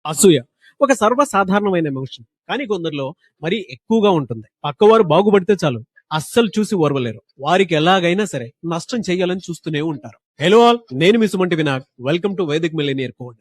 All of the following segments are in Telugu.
అసూయ ఒక సర్వసాధారణమైన ఎమోషన్. కానీ కొందరిలో మరీ ఎక్కువగా ఉంటుంది. పక్కవారు బాగుపడితే చాలు అస్సలు చూసి ఓర్వలేరు. వారికి ఎలాగైనా సరే నష్టం చేయాలని చూస్తూనే ఉంటారు. హలో ఆల్, నేను మీ Sumanti Vinayak. Welcome to Vedic millionaire code.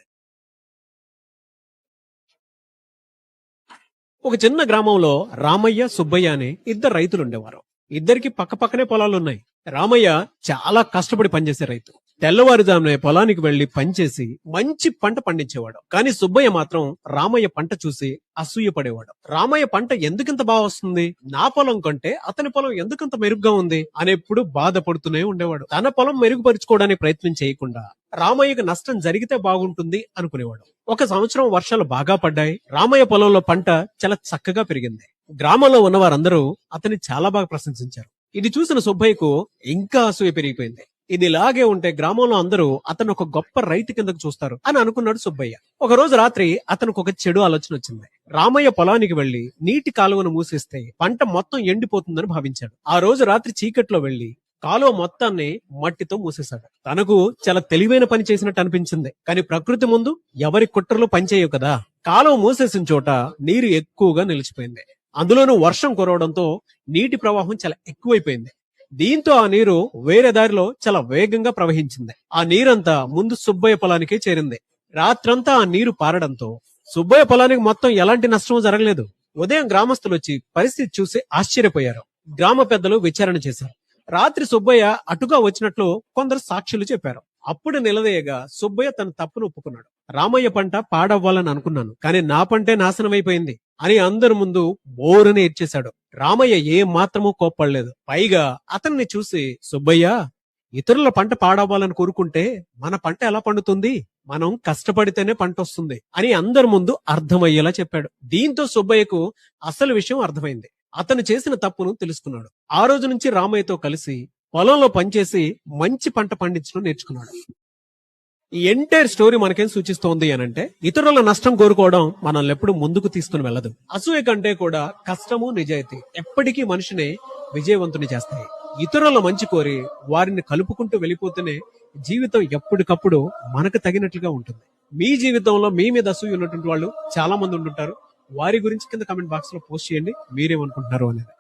ఒక చిన్న గ్రామంలో రామయ్య, సుబ్బయ్య అనే ఇద్దరు రైతులు ఉండేవారు. ఇద్దరికి పక్క పక్కనే పొలాలున్నాయి. రామయ్య చాలా కష్టపడి పనిచేసే రైతు. తెల్లవారుజామునే పొలానికి వెళ్లి పనిచేసి మంచి పంట పండించేవాడు. కానీ సుబ్బయ్య మాత్రం రామయ్య పంట చూసి అసూయ పడేవాడు. రామయ్య పంట ఎందుకింత బాగా వస్తుంది, నా పొలం కంటే అతని పొలం ఎందుకంత మెరుగ్గా ఉంది అని ఎప్పుడు బాధపడుతూనే ఉండేవాడు. తన పొలం మెరుగుపరుచుకోవడానికి ప్రయత్నం చేయకుండా రామయ్యకు నష్టం జరిగితే బాగుంటుంది అనుకునేవాడు. ఒక సంవత్సరం వర్షాలు బాగా పడ్డాయి. రామయ్య పొలంలో పంట చాలా చక్కగా పెరిగింది. గ్రామంలో ఉన్న వారందరూ అతన్ని చాలా బాగా ప్రశంసించారు. ఇది చూసిన సుబ్బయ్యకు ఇంకా అసూయ పెరిగిపోయింది. ఇది ఇలాగే ఉంటే గ్రామంలో అందరూ అతను ఒక గొప్ప రైతు కిందకు చూస్తారు అని అనుకున్నాడు సుబ్బయ్య. ఒక రోజు రాత్రి అతనికి ఒక చెడు ఆలోచన వచ్చింది. రామయ్య పొలానికి వెళ్లి నీటి కాలువను మూసేస్తే పంట మొత్తం ఎండిపోతుందని భావించాడు. ఆ రోజు రాత్రి చీకట్లో వెళ్లి కాలువ మొత్తాన్ని మట్టితో మూసేశాడు. తనకు చాలా తెలివైన పని చేసినట్టు అనిపించింది. కానీ ప్రకృతి ముందు ఎవరి కుట్రలు పనిచేయవు కదా. కాలువ మూసేసిన చోట నీరు ఎక్కువగా నిలిచిపోయింది. అందులోనూ వర్షం కురవడంతో నీటి ప్రవాహం చాలా ఎక్కువైపోయింది. దీంతో ఆ నీరు వేరే దారిలో చాలా వేగంగా ప్రవహించింది. ఆ నీరంతా ముందు సుబ్బయ్య పొలానికే చేరింది. రాత్రంతా ఆ నీరు పారడంతో సుబ్బయ్య పొలానికి మొత్తం ఎలాంటి నష్టం జరగలేదు. ఉదయం గ్రామస్తులు వచ్చి పరిస్థితి చూసి ఆశ్చర్యపోయారు. గ్రామ పెద్దలు విచారణ చేశారు. రాత్రి సుబ్బయ్య అటుగా వచ్చినట్లు కొందరు సాక్షులు చెప్పారు. అప్పుడు నిలదీయగా సుబ్బయ్య తన తప్పును ఒప్పుకున్నాడు. రామయ్య పంట పాడవ్వాలని అనుకున్నాను, కానీ నా పంటే నాశనమైపోయింది అని అందరి ముందు బోరుని ఏడ్చేశాడు. రామయ్య ఏ మాత్రమూ కోప్పడలేదు. పైగా అతన్ని చూసి, సుబ్బయ్య, ఇతరుల పంట పాడవ్వాలని కోరుకుంటే మన పంట ఎలా పండుతుంది? మనం కష్టపడితేనే పంట వస్తుంది అని అందరి ముందు అర్థమయ్యేలా చెప్పాడు. దీంతో సుబ్బయ్యకు అసలు విషయం అర్థమైంది. అతను చేసిన తప్పును తెలుసుకున్నాడు. ఆ రోజు నుంచి రామయ్యతో కలిసి పొలంలో పనిచేసి మంచి పంట పండించడం నేర్చుకున్నాడు. ఈ ఎంటైర్ స్టోరీ మనకేం సూచిస్తోంది అనంటే, ఇతరుల నష్టం కోరుకోవడం మనల్ని ఎప్పుడు ముందుకు తీసుకుని వెళ్ళదు. అసూయ కంటే కూడా కష్టము, నిజాయితీ ఎప్పటికీ మనిషిని విజయవంతుని చేస్తాయి. ఇతరుల మంచి కోరి వారిని కలుపుకుంటూ వెళ్ళిపోతేనే జీవితం ఎప్పటికప్పుడు మనకు తగినట్లుగా ఉంటుంది. మీ జీవితంలో మీ మీద అసూయ ఉన్నటువంటి వాళ్ళు చాలా మంది ఉంటుంటారు. వారి గురించి కింద కమెంట్ బాక్స్ లో పోస్ట్ చేయండి, మీరేమనుకుంటున్నారు అనేది.